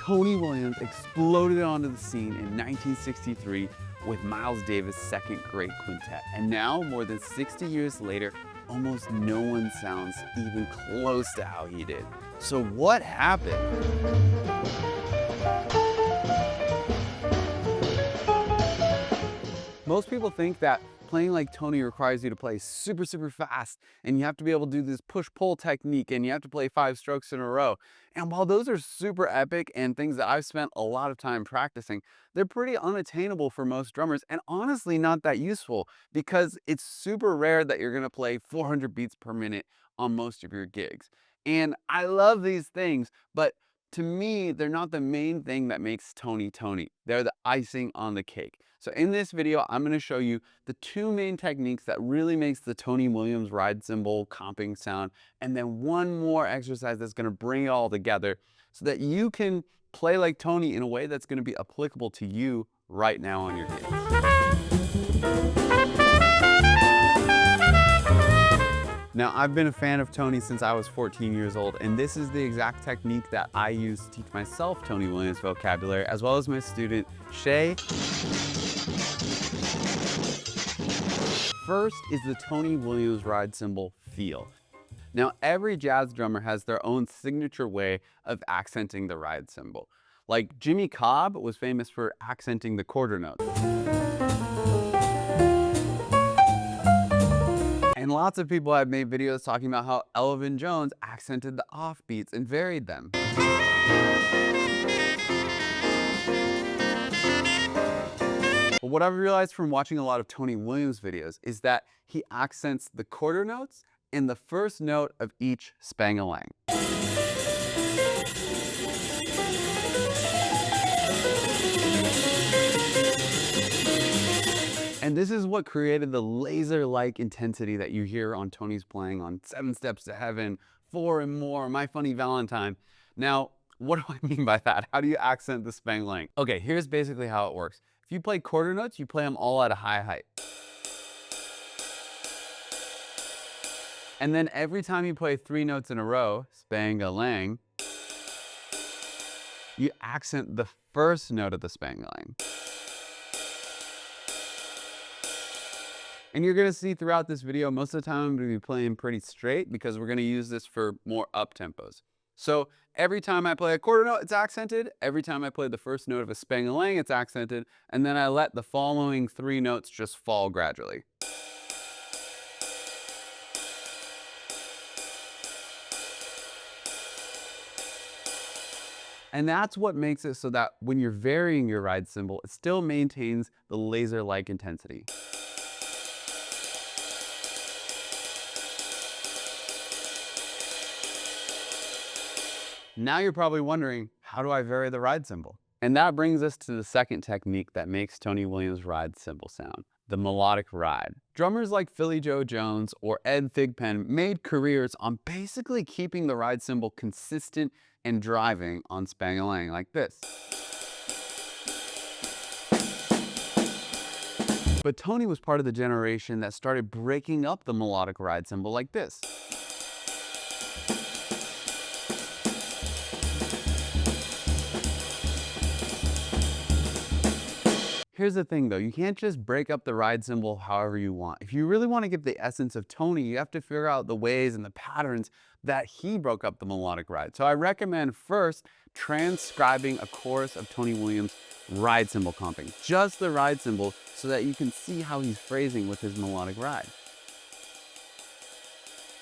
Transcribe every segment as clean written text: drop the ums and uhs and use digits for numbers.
Tony Williams exploded onto the scene in 1963 with Miles Davis' second great quintet. And now, more than 60 years later, almost no one sounds even close to how he did. So what happened? Most people think that playing like Tony requires you to play super fast, and you have to be able to do this push-pull technique, and you have to play 5 strokes in a row. And while those are super epic and things that I've spent a lot of time practicing, they're pretty unattainable for most drummers, and honestly not that useful, because it's super rare that you're gonna play 400 beats per minute on most of your gigs. And I love these things, but to me, they're not the main thing that makes Tony Tony. They're the icing on the cake. So in this video, I'm going to show you the 2 main techniques that really makes the Tony Williams ride cymbal comping sound, and then one more exercise that's going to bring it all together so that you can play like Tony in a way that's going to be applicable to you right now on your gigs. Now, I've been a fan of Tony since I was 14 years old, and this is the exact technique that I use to teach myself Tony Williams vocabulary, as well as my student, Shay. First is the Tony Williams ride cymbal feel. Now, every jazz drummer has their own signature way of accenting the ride cymbal. Like Jimmy Cobb was famous for accenting the quarter notes. And lots of people have made videos talking about how Elvin Jones accented the offbeats and varied them. But what I've realized from watching a lot of Tony Williams videos is that he accents the quarter notes and the first note of each spang-a-lang. And this is what created the laser-like intensity that you hear on Tony's playing on 7 Steps to Heaven, 4 and More, My Funny Valentine. Now, what do I mean by that? How do you accent the spang-a-lang? Okay, here's basically how it works. If you play quarter notes, you play them all at a high height. And then every time you play 3 notes in a row, spang-a-lang, you accent the first note of the spang-a-lang. And you're gonna see throughout this video, most of the time I'm gonna be playing pretty straight because we're gonna use this for more up tempos. So every time I play a quarter note, it's accented. Every time I play the first note of a spang-a-lang, it's accented. And then I let the following 3 notes just fall gradually. And that's what makes it so that when you're varying your ride cymbal, it still maintains the laser-like intensity. Now you're probably wondering, how do I vary the ride cymbal? And that brings us to the second technique that makes Tony Williams' ride cymbal sound, the melodic ride. Drummers like Philly Joe Jones or Ed Thigpen made careers on basically keeping the ride cymbal consistent and driving on spang-a-lang like this. But Tony was part of the generation that started breaking up the melodic ride cymbal like this. Here's the thing though, you can't just break up the ride cymbal however you want. If you really want to get the essence of Tony, you have to figure out the ways and the patterns that he broke up the melodic ride. So I recommend first transcribing a chorus of Tony Williams' ride cymbal comping, just the ride cymbal, so that you can see how he's phrasing with his melodic ride.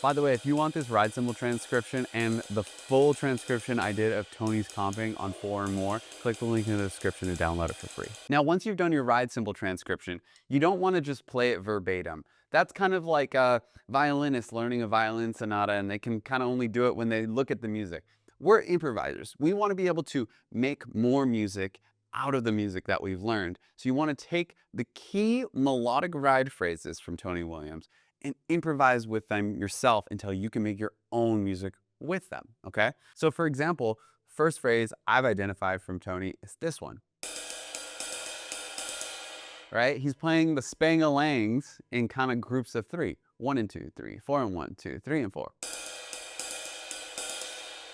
By the way, if you want this ride cymbal transcription and the full transcription I did of Tony's comping on 4 and More, click the link in the description to download it for free. Now, once you've done your ride cymbal transcription, you don't want to just play it verbatim. That's kind of like a violinist learning a violin sonata, and they can kind of only do it when they look at the music. We're improvisers. We want to be able to make more music out of the music that we've learned. So you want to take the key melodic ride phrases from Tony Williams and improvise with them yourself until you can make your own music with them, okay? So for example, first phrase I've identified from Tony is this one. Right? He's playing the spang-a-langs in kind of groups of 3. 1 and 2, 3, 4 and 1, 2, 3 and 4.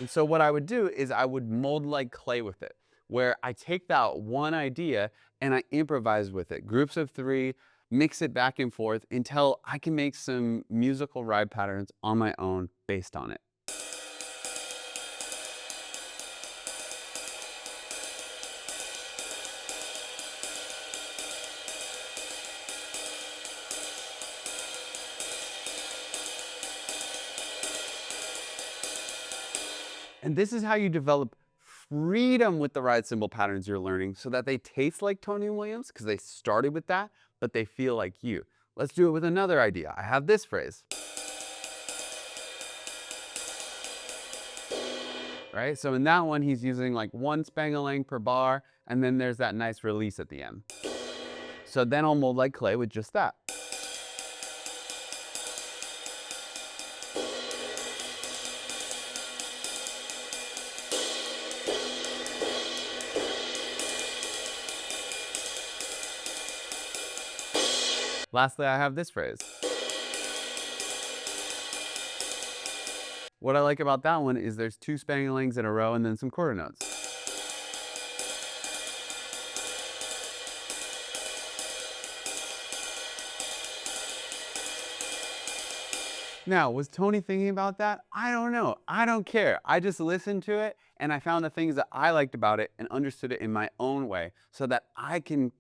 And so what I would do is I would mold like clay with it, where I take that one idea and I improvise with it. Groups of three, mix it back and forth until I can make some musical ride patterns on my own based on it. And this is how you develop freedom with the ride cymbal patterns you're learning so that they taste like Tony Williams because they started with that, but they feel like you. Let's do it with another idea. I have this phrase. Right? So in that one, he's using like one spangalang per bar, and then there's that nice release at the end. So then I'll mold like clay with just that. Lastly, I have this phrase. What I like about that one is there's two spangalangs in a row and then some quarter notes. Now, was Tony thinking about that? I don't know. I don't care. I just listened to it and I found the things that I liked about it and understood it in my own way so that I can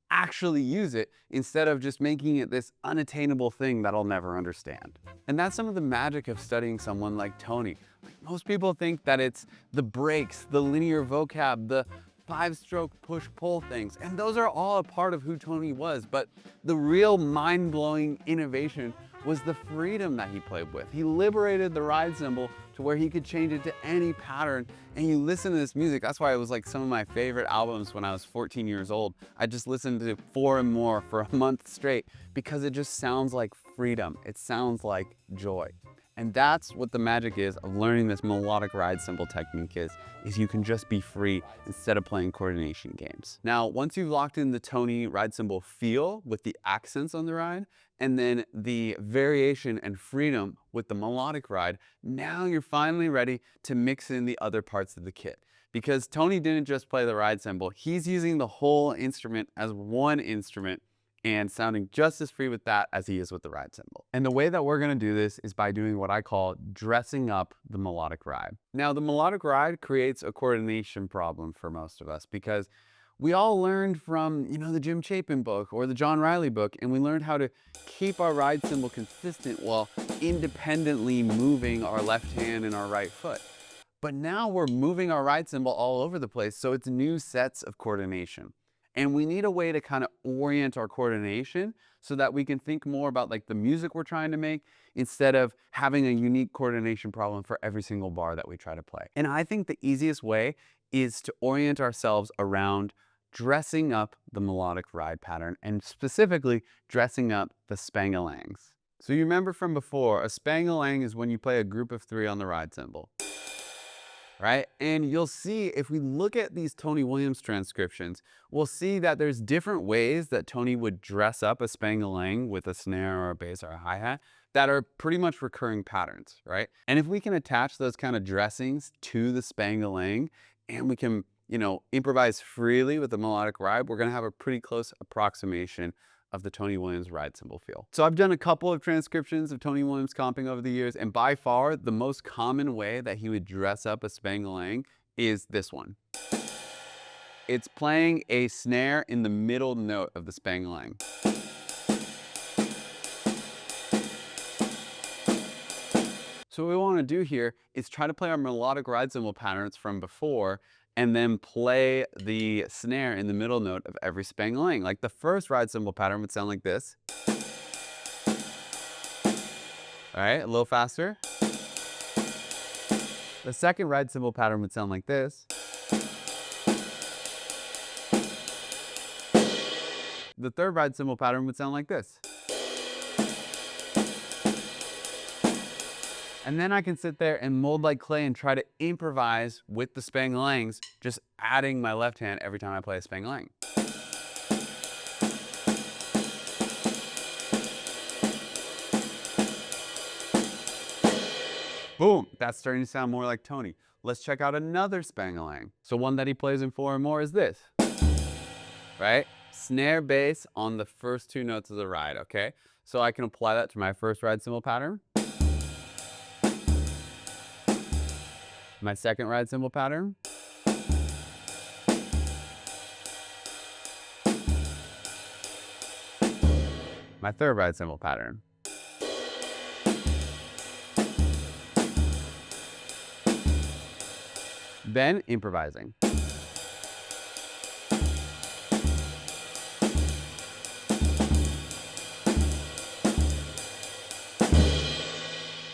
actually use it instead of just making it this unattainable thing that I'll never understand. And that's some of the magic of studying someone like Tony. Most people think that it's the breaks, the linear vocab, the 5-stroke push-pull things, and those are all a part of who Tony was, but the real mind-blowing innovation was the freedom that he played with. He liberated the ride cymbal to where he could change it to any pattern, and you listen to this music. That's why it was like some of my favorite albums when I was 14 years old. I just listened to 4 and More for a month straight because it just sounds like freedom. It sounds like joy. And that's what the magic is of learning this melodic ride cymbal technique is you can just be free instead of playing coordination games. Now, once you've locked in the Tony ride cymbal feel with the accents on the ride, and then the variation and freedom with the melodic ride, now you're finally ready to mix in the other parts of the kit. Because Tony didn't just play the ride cymbal, he's using the whole instrument as one instrument and sounding just as free with that as he is with the ride cymbal. And the way that we're gonna do this is by doing what I call dressing up the melodic ride. Now, the melodic ride creates a coordination problem for most of us because we all learned from, the Jim Chapin book or the John Riley book, and we learned how to keep our ride cymbal consistent while independently moving our left hand and our right foot. But now we're moving our ride cymbal all over the place, so it's new sets of coordination. And we need a way to kind of orient our coordination so that we can think more about like the music we're trying to make instead of having a unique coordination problem for every single bar that we try to play. And I think the easiest way is to orient ourselves around dressing up the melodic ride pattern and specifically dressing up the spangalangs. So you remember from before, a spangalang is when you play a group of 3 on the ride cymbal. Right? And you'll see if we look at these Tony Williams transcriptions, we'll see that there's different ways that Tony would dress up a spangalang with a snare or a bass or a hi-hat that are pretty much recurring patterns, right? And if we can attach those kind of dressings to the spangalang and we can, improvise freely with the melodic ride, we're gonna have a pretty close approximation of the Tony Williams ride cymbal feel. So I've done a couple of transcriptions of Tony Williams comping over the years, and by far the most common way that he would dress up a spangalang is this one. It's playing a snare in the middle note of the spangalang. So what we want to do here is try to play our melodic ride cymbal patterns from before and then play the snare in the middle note of every spangalang. Like the first ride cymbal pattern would sound like this. All right, a little faster. The second ride cymbal pattern would sound like this. The third ride cymbal pattern would sound like this. And then I can sit there and mold like clay and try to improvise with the spangalangs, just adding my left hand every time I play a spangalang. Boom, that's starting to sound more like Tony. let's check out another spangalang. So one that he plays in 4 or more is this, right? Snare bass on the first 2 notes of the ride, okay? So I can apply that to my first ride cymbal pattern, my second ride cymbal pattern, my third ride cymbal pattern. Then improvising.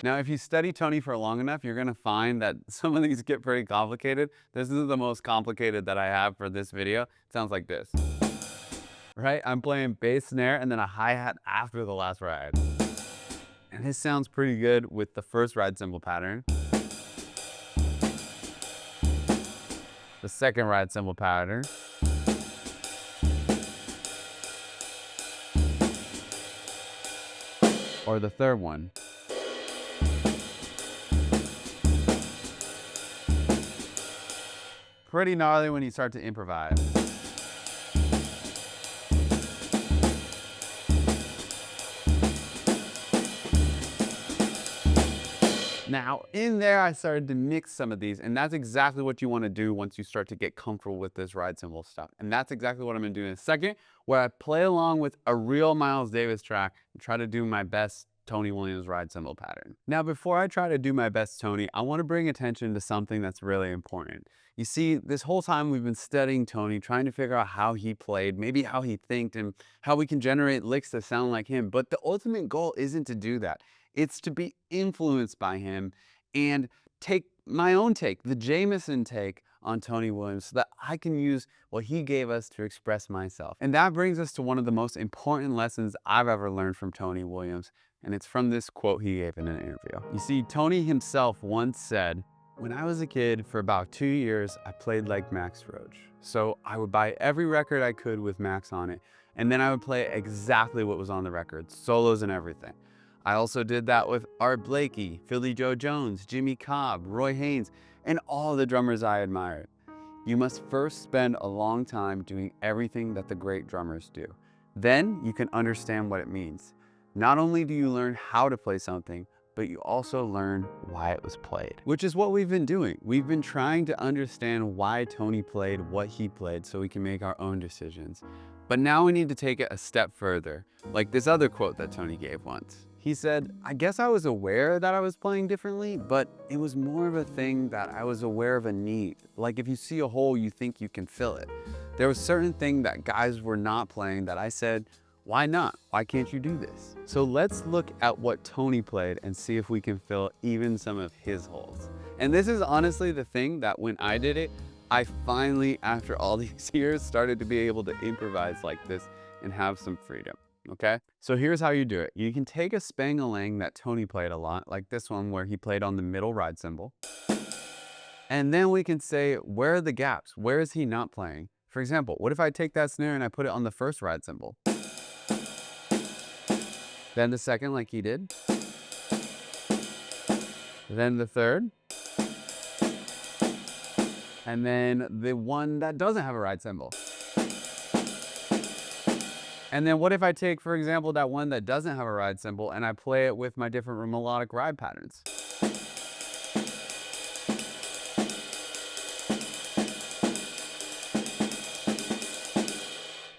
Now, if you study Tony for long enough, you're gonna find that some of these get pretty complicated. This is the most complicated that I have for this video. It sounds like this, right? I'm playing bass snare and then a hi-hat after the last ride. And this sounds pretty good with the first ride cymbal pattern, the second ride cymbal pattern, or the third one. Pretty gnarly when you start to improvise. Now, in there, I started to mix some of these, and that's exactly what you want to do once you start to get comfortable with this ride cymbal stuff. And that's exactly what I'm going to do in a second, where I play along with a real Miles Davis track and try to do my best Tony Williams ride cymbal pattern. Now, before I try to do my best Tony, I want to bring attention to something that's really important. You see, this whole time we've been studying Tony, trying to figure out how he played, maybe how he thinked, and how we can generate licks that sound like him. But the ultimate goal isn't to do that. It's to be influenced by him and take my own take, the Jameson take on Tony Williams, so that I can use what he gave us to express myself. And that brings us to one of the most important lessons I've ever learned from Tony Williams, and it's from this quote he gave in an interview. You see, Tony himself once said, "When I was a kid, for about 2 years, I played like Max Roach. So I would buy every record I could with Max on it, and then I would play exactly what was on the record, solos and everything. I also did that with Art Blakey, Philly Joe Jones, Jimmy Cobb, Roy Haynes, and all the drummers I admired. You must first spend a long time doing everything that the great drummers do. Then you can understand what it means. Not only do you learn how to play something, but you also learn why it was played." Which is what we've been doing. We've been trying to understand why Tony played what he played so we can make our own decisions. But now we need to take it a step further, like this other quote that Tony gave once. He said, "I guess I was aware that I was playing differently, but it was more of a thing that I was aware of a need. Like if you see a hole, you think you can fill it. There was certain thing that guys were not playing that I said, why not? Why can't you do this?" So let's look at what Tony played and see if we can fill even some of his holes. And this is honestly the thing that when I did it, I finally, after all these years, started to be able to improvise like this and have some freedom. Okay, so here's how you do it. You can take a spangalang that Tony played a lot, like this one where he played on the middle ride cymbal. And then we can say, where are the gaps? Where is he not playing? For example, what if I take that snare and I put it on the first ride cymbal? Then the second like he did. Then the third. And then the one that doesn't have a ride cymbal. And then what if I take, for example, that one that doesn't have a ride cymbal and I play it with my different melodic ride patterns?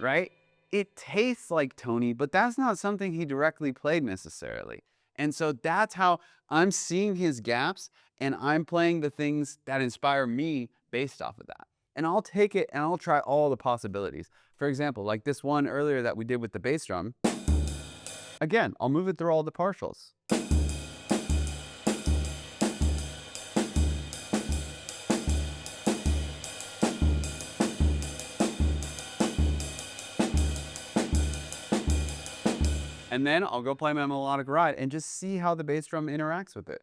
Right? It tastes like Tony, but that's not something he directly played necessarily. And so that's how I'm seeing his gaps and I'm playing the things that inspire me based off of that. And I'll take it and I'll try all the possibilities. For example, like this one earlier that we did with the bass drum. Again, I'll move it through all the partials. And then I'll go play my melodic ride and just see how the bass drum interacts with it.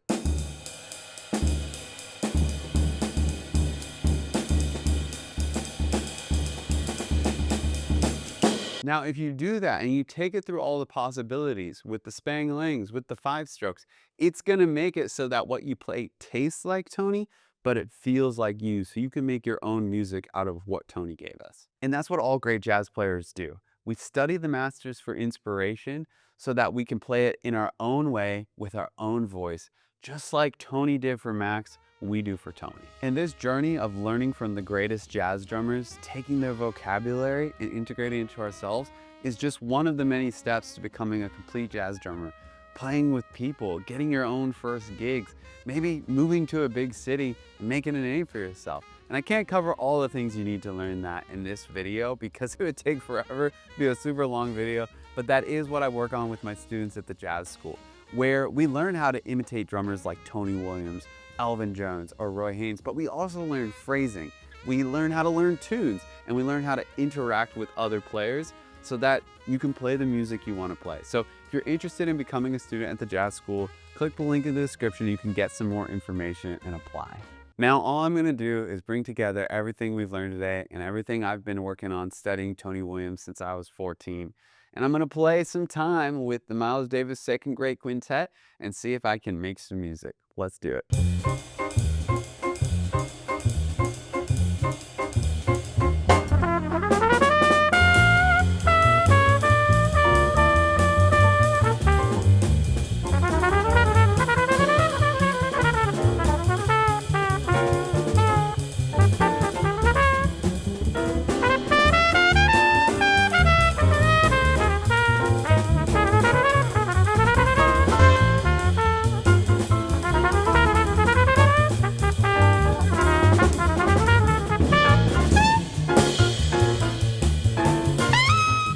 Now, if you do that and you take it through all the possibilities with the spangalangs, with the 5 strokes, it's gonna make it so that what you play tastes like Tony, but it feels like you, so you can make your own music out of what Tony gave us. And that's what all great jazz players do. We study the masters for inspiration so that we can play it in our own way with our own voice, just like Tony did for Max, we do for Tony. And this journey of learning from the greatest jazz drummers, taking their vocabulary and integrating it into ourselves is just one of the many steps to becoming a complete jazz drummer. Playing with people, getting your own first gigs, maybe moving to a big city and making a name for yourself. And I can't cover all the things you need to learn that in this video because it would take forever, it'd be a super long video, but that is what I work on with my students at the jazz school, where we learn how to imitate drummers like Tony Williams, Elvin Jones, or Roy Haynes, but we also learn phrasing. We learn how to learn tunes, and we learn how to interact with other players so that you can play the music you want to play. So if you're interested in becoming a student at the jazz school, click the link in the description. You can get some more information and apply. Now, all I'm gonna do is bring together everything we've learned today and everything I've been working on studying Tony Williams since I was 14. And I'm gonna play some time with the Miles Davis Second Grade Quintet and see if I can make some music. Let's do it.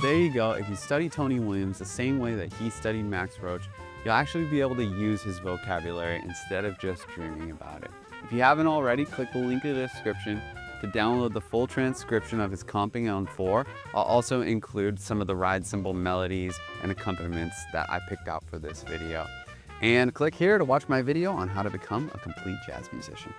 There you go. If you study Tony Williams the same way that he studied Max Roach, you'll actually be able to use his vocabulary instead of just dreaming about it. If you haven't already, click the link in the description to download the full transcription of his Comping on 4. I'll also include some of the ride cymbal melodies and accompaniments that I picked out for this video. And click here to watch my video on how to become a complete jazz musician.